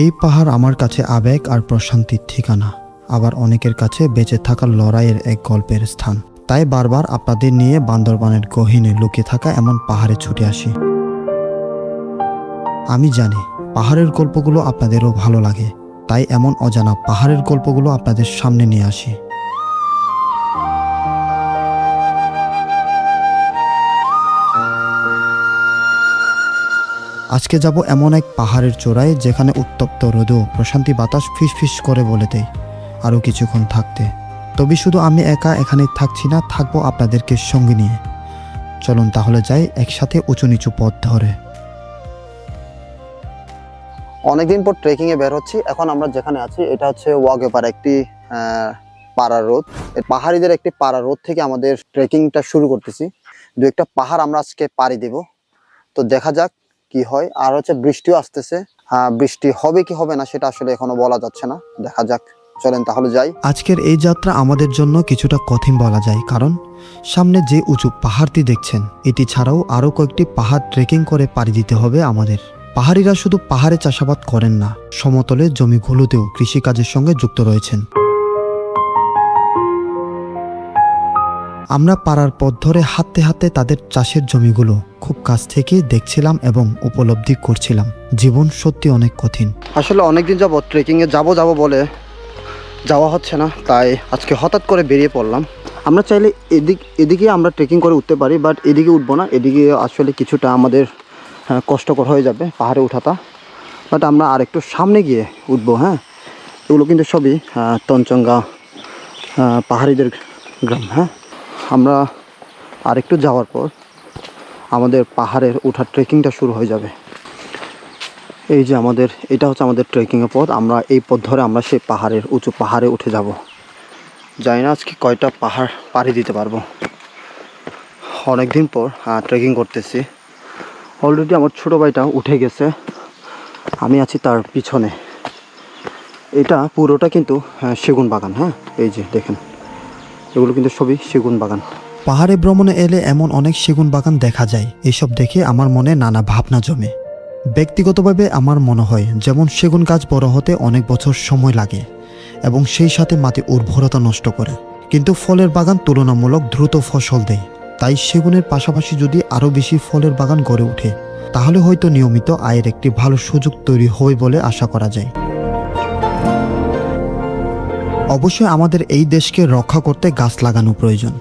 এই পাহাড় আমার কাছে আবেগ আর প্রশান্তির ঠিকানা, আবার অনেকের কাছে বেঁচে থাকার লড়াইয়ের এক গল্পের স্থান। তাই বারবার আপনাদের নিয়ে বান্দরবানের গহীনে লুকিয়ে থাকা এমন পাহাড়ে ছুটে আসি। আমি জানি পাহাড়ের গল্পগুলো আপনাদেরও ভালো লাগে, তাই এমন অজানা পাহাড়ের গল্পগুলো আপনাদের সামনে নিয়ে আসি। আজকে যাব এমন এক পাহাড়ের চূড়ায় যেখানে উত্তপ্ত রোদেও প্রশান্তি বাতাস ফিসফিস করে বলে দেয় আরও কিছুক্ষণ থাকতে। তবে শুধু আমি একা এখানে থাকছি না, থাকবো আপনাদেরকে সঙ্গে নিয়ে। চলুন তাহলে যাই একসাথে উঁচু নিচু পথ ধরে। অনেকদিন পর ট্রেকিং এ বের হচ্ছি। এখন আমরা যেখানে আছি এটা হচ্ছে ওয়াগেপাড়া, একটি পাড়া রোড। পাহাড়িদের একটি পাড়া রোড থেকে আমাদের ট্রেকিংটা শুরু করতেছি। দু একটা পাহাড় আমরা আজকে পাড়ি দেব, তো দেখা যাক কি হয়। আর হচ্ছে বৃষ্টিও আসতেছে, বৃষ্টি হবে কি হবে না সেটা আসলে এখনো বলা যাচ্ছে না, দেখা যাক। চলেন তাহলে যাই। আজকের এই যাত্রা আমাদের জন্য কিছুটা কঠিন বলা যায়, কারণ সামনে যে উঁচু পাহাড়টি দেখছেন এটি ছাড়াও আরও কয়েকটি পাহাড় ট্রেকিং করে পাড়ি দিতে হবে আমাদের। পাহাড়িরা শুধু পাহাড়ে চাষাবাদ করেন না, সমতলের জমিগুলোতেও কৃষিকাজের সঙ্গে যুক্ত রয়েছেন। আমরা পাড়ার পথ ধরে হাঁটতে হাঁটতে তাদের চাষের জমিগুলো খুব কাছ থেকে দেখছিলাম এবং উপলব্ধি করছিলাম। জীবন সত্যি অনেক কঠিন। আসলে অনেকদিন যাবত ট্রেকিং এ যাব বলে যাওয়া হচ্ছে না, তাই আজকে হঠাৎ করে বেরিয়ে পড়লাম। আমরা চাইলে এদিকে আমরা ট্রেকিং করে উঠতে পারি, বাট এদিকে উঠবো না। এদিকে আসলে কিছুটা আমাদের কষ্টকর হয়ে যাবে পাহাড়ে উঠাটা, বাট আমরা আর একটু সামনে গিয়ে উঠবো। হ্যাঁ, এগুলো কিন্তু সবই তঞ্চঙ্গা পাহাড়িদের গ্রাম। হ্যাঁ, আমরা আর একটু যাওয়ার পর আমাদের পাহাড়ের ওঠার ট্রেকিংটা শুরু হয়ে যাবে। এই যে এটা হচ্ছে আমাদের ট্রেকিংয়ের পথ। আমরা এই পথ ধরে আমরা সেই উঁচু পাহাড়ে উঠে যাব। জানি না আজকে কয়টা পাহাড় পাড়ি দিতে পারবো। অনেকদিন পর ট্রেকিং করতেছি। অলরেডি আমার ছোটো ভাইটা উঠে গেছে, আমি আছি তার পিছনে। এটা পুরোটা কিন্তু সেগুন বাগান। হ্যাঁ, এই যে দেখেন, এগুলো কিন্তু সবই সেগুন বাগান। পাহাড়ে ভ্রমণে এলে এমন অনেক সেগুন বাগান দেখা যায়। এসব দেখে আমার মনে নানা ভাবনা জমে। ব্যক্তিগতভাবে আমার মনে হয় যেমন সেগুন গাছ বড় হতে অনেক বছর সময় লাগে এবং সেই সাথে মাটি উর্বরতা নষ্ট করে, কিন্তু ফলের বাগান তুলনামূলক দ্রুত ফসল দেয়। তাই সেগুনের পাশাপাশি যদি আরও বেশি ফলের বাগান গড়ে ওঠে তাহলে হয়তো নিয়মিত আয়ের একটি ভালো সুযোগ তৈরি হয় বলে আশা করা যায়। অবশ্যই আমাদের এই দেশকে রক্ষা করতে গাছ লাগানো প্রয়োজন,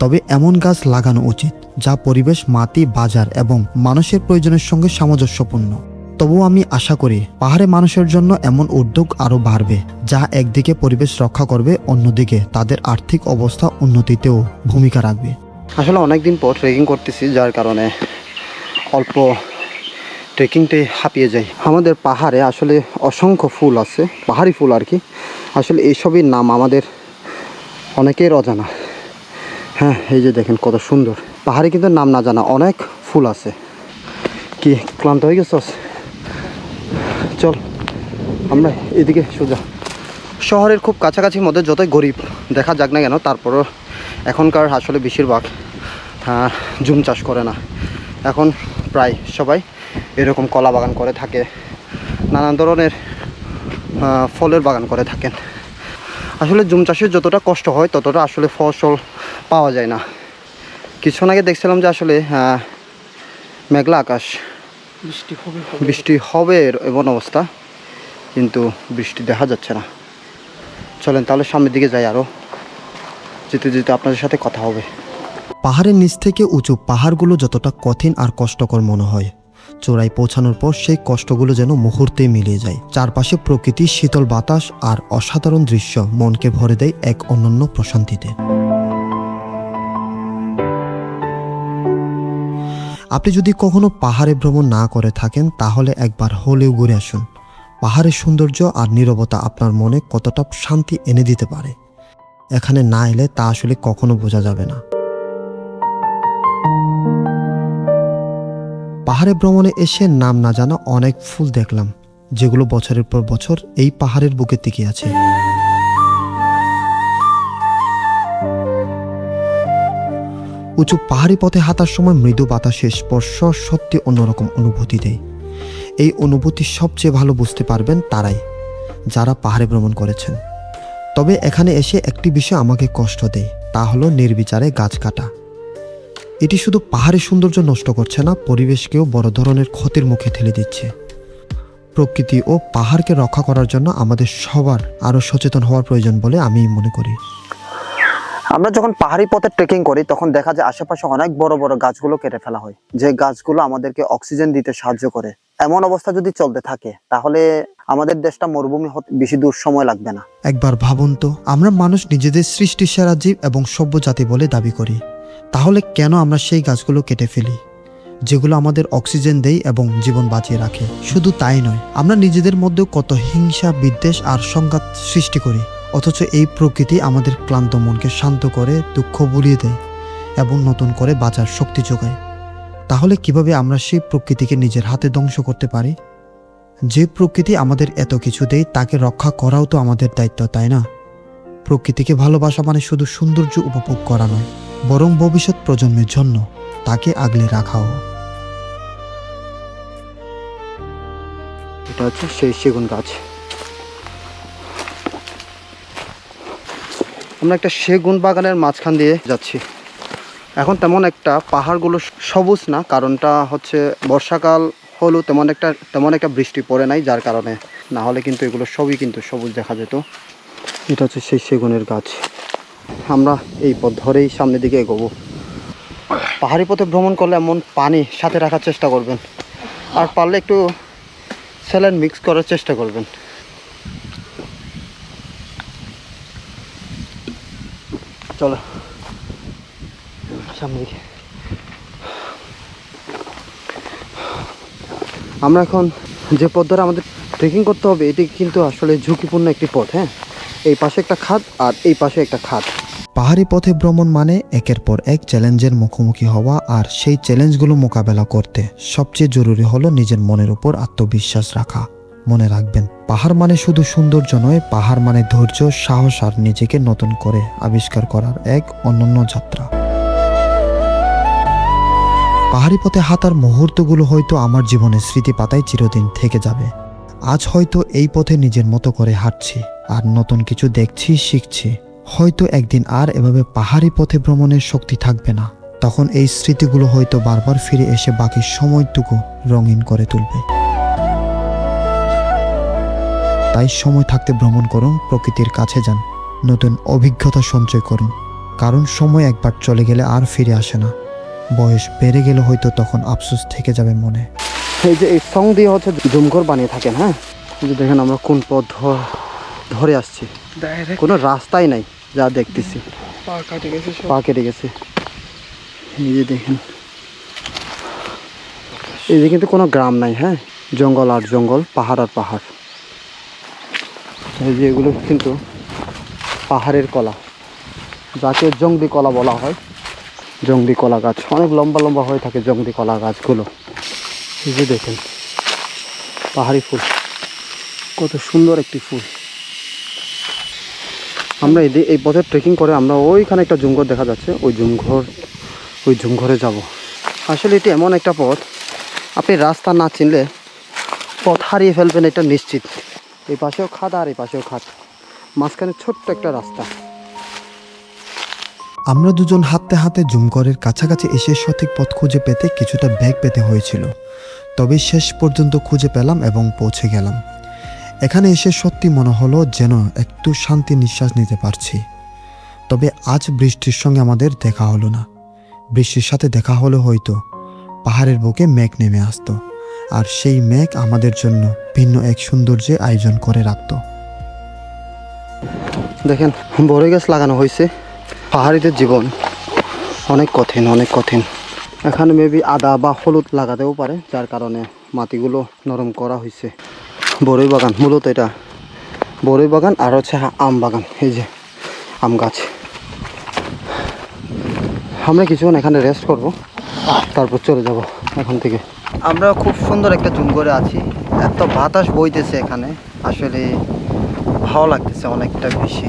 তবে এমন গাছ লাগানো উচিত যা পরিবেশ, মাটি, বাজার এবং মানুষের প্রয়োজনের সঙ্গে সামঞ্জস্যপূর্ণ। তবুও আমি আশা করি পাহাড়ে মানুষের জন্য এমন উদ্যোগ আরও বাড়বে, যা একদিকে পরিবেশ রক্ষা করবে, অন্যদিকে তাদের আর্থিক অবস্থা উন্নতিতেও ভূমিকা রাখবে। আসলে অনেকদিন পর ট্রেকিং করতেছি, যার কারণে অল্প ট্রেকিংটাই হাঁপিয়ে যাই। আমাদের পাহাড়ে আসলে অসংখ্য ফুল আছে, পাহাড়ি ফুল আর কি। আসলে এইসবই নাম আমাদের অনেকের অজানা। হ্যাঁ, এই যে দেখেন কত সুন্দর। পাহাড়ে কিন্তু নাম না জানা অনেক ফুল আছে। কি ক্লান্ত হয়ে গেছস? চল আমরা এদিকে সোজা। শহরের খুব কাছাকাছির মধ্যে যতই গরিব দেখা যাক না কেন, তারপরও এখনকার আসলে বেশিরভাগ জুম চাষ করে না। এখন প্রায় সবাই এরকম কলা বাগান করে থাকে, নানান ধরনের ফলের বাগান করে থাকেন। আসলে জুম চাষের যতটা কষ্ট হয় ততটা আসলে ফসল পাওয়া যায় না। কিছুক্ষণ আগে দেখছিলাম যে আসলে মেঘলা আকাশ, বৃষ্টি হবে এমন অবস্থা, কিন্তু বৃষ্টি দেখা যাচ্ছে না। চলেন তাহলে সামনের দিকে যাই, আরও যেতে যেতে আপনাদের সাথে কথা হবে। পাহাড়ের নিচ থেকে উঁচু পাহাড়গুলো যতটা কঠিন আর কষ্টকর মনে হয়, চূড়ায় পৌঁছানোর পর সেই কষ্টগুলো যেন মুহূর্তে মিলিয়ে যায়। চারপাশে প্রকৃতি, শীতল বাতাস আর অসাধারণ দৃশ্য মনকে ভরে দেয় এক অনন্য প্রশান্তিতে। আপনি যদি কখনো পাহাড়ে ভ্রমণ না করে থাকেন তাহলে একবার হলেও ঘুরে আসুন। পাহাড়ের সৌন্দর্য আর নীরবতা আপনার মনে কতটা শান্তি এনে দিতে পারে, এখানে না এলে তা আসলে কখনো বোঝা যাবে না। পাহাড়ে ভ্রমণে এসে নাম না জানা অনেক ফুল দেখলাম, যেগুলো বছরের পর বছর এই পাহাড়ের বুকে টিকে আছে। উঁচু পাহাড়ি পথে হাঁটার সময় মৃদু বাতাসের স্পর্শ সত্যি অন্যরকম অনুভূতি দেয়। এই অনুভূতি সবচেয়ে ভালো বুঝতে পারবেন তারাই যারা পাহাড়ে ভ্রমণ করেছেন। তবে এখানে এসে একটি বিষয় আমাকে কষ্ট দেয়, তা হলো নির্বিচারে গাছ কাটা। এটি শুধু পাহাড়ের সৌন্দর্য নষ্ট করছে না, পরিবেশকেও বড় ধরনের ক্ষতির মুখে ঠেলে দিচ্ছে। প্রকৃতি ও পাহাড়কে রক্ষা করার জন্য আমাদের সবার আরও সচেতন হওয়ার প্রয়োজন বলে আমি মনে করি। আমরা যখন পাহাড়ি পথে ট্রেকিং করি তখন দেখা যায় আশেপাশে অনেক বড় বড় গাছগুলো কেটে ফেলা হয়, যে গাছগুলো আমাদেরকে অক্সিজেন দিতে সাহায্য করে। এমন অবস্থা যদি চলতে থাকে তাহলে আমাদের দেশটা মরুভূমি হতে বেশি দূর সময় লাগবে না। একবার ভাবুন তো, আমরা মানুষ নিজেদের সৃষ্টির সেরা জীব এবং সভ্য জাতি বলে দাবি করি, তাহলে কেন আমরা সেই গাছগুলো কেটে ফেলি যেগুলো আমাদের অক্সিজেন দেয় এবং জীবন বাঁচিয়ে রাখে? শুধু তাই নয়, আমরা নিজেদের মধ্যেও কত হিংসা, বিদ্বেষ আর সংঘাত সৃষ্টি করি, অথচ এই প্রকৃতি আমাদের ক্লান্ত মনকে শান্ত করে, দুঃখ ভুলিয়ে দেয় এবং নতুন করে বাঁচার শক্তি যোগায়। তাহলে কিভাবে আমরা সেই প্রকৃতিকে নিজের হাতে ধ্বংস করতে পারি? যে প্রকৃতি আমাদের এত কিছু দেয় তাকে রক্ষা করাও তো আমাদের দায়িত্ব, তাই না? প্রকৃতিকে ভালোবাসা মানে শুধু সৌন্দর্য উপভোগ করা নয়, বরং ভবিষ্যৎ প্রজন্মের জন্য তাকে আগলে রাখাও। এটা হচ্ছে সেই সেগুন গাছ। আমরা একটা সেগুন বাগানের মাঝখান দিয়ে যাচ্ছি। এখন তেমন একটা পাহাড়গুলো সবুজ না, কারণটা হচ্ছে বর্ষাকাল হলেও তেমন একটা বৃষ্টি পড়ে নাই, যার কারণে। না হলে কিন্তু এগুলো সবই কিন্তু সবুজ দেখা যেত। এটা হচ্ছে সেই সেগুনের গাছ। আমরা এই পথ ধরেই সামনের দিকে এগোবো। পাহাড়ি পথে ভ্রমণ করলে এমন পানি সাথে রাখার চেষ্টা করবেন, আর পারলে একটু স্যালাইন মিক্স করার চেষ্টা করবেন। চলো সামনে দিকে। আমরা এখন যে পথ ধরে আমাদের ট্রেকিং করতে হবে এটি কিন্তু আসলে ঝুঁকিপূর্ণ একটি পথ। হ্যাঁ, এই পাশে একটা খাদ আর এই পাশে একটা খাদ। পাহাড়ি পথে ভ্রমণ মানে একের পর এক চ্যালেঞ্জের মুখোমুখি হওয়া, আর সেই চ্যালেঞ্জগুলো মোকাবেলা করতে সবচেয়ে জরুরি হলো নিজের মনের উপর আত্মবিশ্বাস রাখা। মনে রাখবেন, পাহাড় মানে শুধু সৌন্দর্য নয়, পাহাড় মানে ধৈর্য, সাহস আর নিজেকে নতুন করে আবিষ্কার করার এক অনন্য যাত্রা। পাহাড়ি পথে হাঁটার মুহূর্তগুলো হয়তো আমার জীবনের স্মৃতি পাতায় চিরদিন থেকে যাবে। আজ হয়তো এই পথে নিজের মতো করে হাঁটছি আর নতুন কিছু দেখছি, শিখছি। হয়তো একদিন আর এভাবে পাহাড়ি পথে ভ্রমণের শক্তি থাকবে না, তখন এই স্মৃতিগুলো হয়তো বারবার ফিরে এসে বাকি সময়টুকু রঙিন করে তুলবে। তাই সময় থাকতে ভ্রমণ করুন, প্রকৃতির কাছে যান, নতুন অভিজ্ঞতা সঞ্চয় করুন, কারণ সময় একবার চলে গেলে আর ফিরে আসে না। বয়স বেড়ে গেলে হয়তো তখন আফসোস থেকে যাবে মনে। এই যে এই সং দিয়ে হচ্ছে জুমঘর বানিয়ে থাকেন। হ্যাঁ, এই যে দেখেন আমরা কোন পথ ধরে আসছি, কোনো রাস্তাই নাই যা দেখতেছি, পা কেটে গেছে। এই যে দেখেন, এই যে কিন্তু কোনো গ্রাম নাই। হ্যাঁ, জঙ্গল আর জঙ্গল, পাহাড় আর পাহাড়। এই যে এগুলো কিন্তু পাহাড়ের কলা, যাকে জংলি কলা বলা হয়। জংলি কলা গাছ অনেক লম্বা লম্বা হয়ে থাকে, জংলি কলা গাছগুলো। এই যে দেখেন পাহাড়ি ফুল, কত সুন্দর একটি ফুল। আমরা এই পথে ট্রেকিং করে আমরা ওইখানে একটা জুমঘর দেখা যাচ্ছে, ওই জুমঘরে যাব। আসলে এটি এমন একটা পথ, আপনি রাস্তা না চিনলে পথ হারিয়ে ফেলবেন, এটা নিশ্চিত। এই পাশেও খাদ আর এই পাশেও খাদ, মাঝখানে ছোট্ট একটা রাস্তা। আমরা দুজন হাঁটতে হাঁটতে জুমঘরের কাছাকাছি এসে সঠিক পথ খুঁজে পেতে কিছুটা ব্যাগ পেতে হয়েছিল, তবে শেষ পর্যন্ত খুঁজে পেলাম এবং পৌঁছে গেলাম। এখানে এসে সত্যি মনে হলো যেন একটু শান্তি নিঃশ্বাস নিতে পারছি। তবে আজ বৃষ্টির সঙ্গে আমাদের দেখা হলো না। বৃষ্টির সাথে দেখা হলে হয়তো পাহাড়ের বুকে মেঘ নেমে আসতো, আর সেই মেঘ আমাদের জন্য ভিন্ন এক সৌন্দর্যের আয়োজন করে রাখতো। দেখেন বড় গাছ লাগানো হয়েছে। পাহাড়িদের জীবন অনেক কঠিন, অনেক কঠিন। এখানে মেবি আদা বা হলুদ লাগাতেও পারে, যার কারণে মাটিগুলো নরম করা হয়েছে। বড়ই বাগান, মূলত এটা বড়ই বাগান আর হচ্ছে আম বাগান। এই যে আম গাছ। আমরা কিছুক্ষণ এখানে রেস্ট করব, তারপর চলে যাব এখান থেকে। আমরা খুব সুন্দর একটা জুমঘরে আছি, এত বাতাস বইতেছে এখানে, আসলে ভালো লাগতেছে অনেকটা বেশি।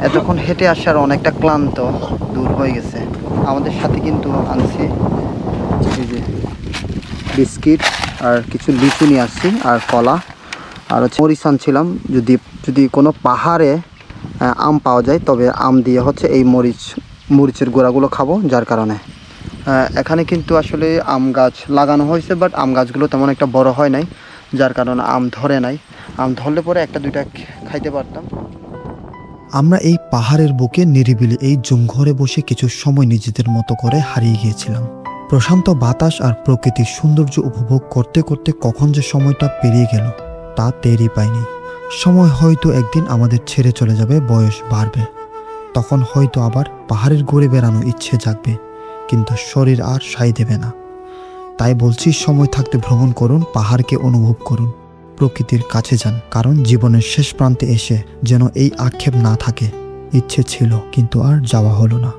এতক্ষণ হেঁটে আসার অনেকটা ক্লান্ত দূর হয়ে গেছে। আমাদের সাথে কিন্তু আনছি এই যে বিস্কিট আর কিছু লিচু নিয়ে আসছি আর কলা আর হচ্ছে মরিচ আনছিলাম। যদি কোনো পাহাড়ে আম পাওয়া যায় তবে আম দিয়ে হচ্ছে এই মরিচের গোড়াগুলো খাবো, যার কারণে এখানে কিন্তু আসলে আম গাছ লাগানো হয়েছে, বাট আম গাছগুলো তেমন একটা বড় হয় নাই, যার কারণে আম ধরে নাই। আম ধরলে পরে একটা দুইটা খাইতে পারতাম। আমরা এই পাহাড়ের বুকে নিরিবিলি এই জুমঘরে বসে কিছু সময় নিজেদের মতো করে হারিয়ে গিয়েছিলাম। প্রশান্ত বাতাস আর প্রকৃতির সৌন্দর্য উপভোগ করতে করতে কখন যে সময়টা পেরিয়ে গেল তা টেরই পাইনি। সময় হয়তো একদিন আমাদের ছেড়ে চলে যাবে, বয়স বাড়বে, তখন হয়তো আবার পাহাড়ের ঘুরে বেড়ানো ইচ্ছে জাগবে, কিন্তু শরীর আর সায় দেবে না। তাই বলছি, সময় থাকতে ভ্রমণ করুন, পাহাড়কে অনুভব করুন, প্রকৃতির কাছে যান। কারণ জীবনের শেষ প্রান্তে এসে যেন এই আক্ষেপ না থাকে, ইচ্ছে ছিল কিন্তু আর যাওয়া হলো না।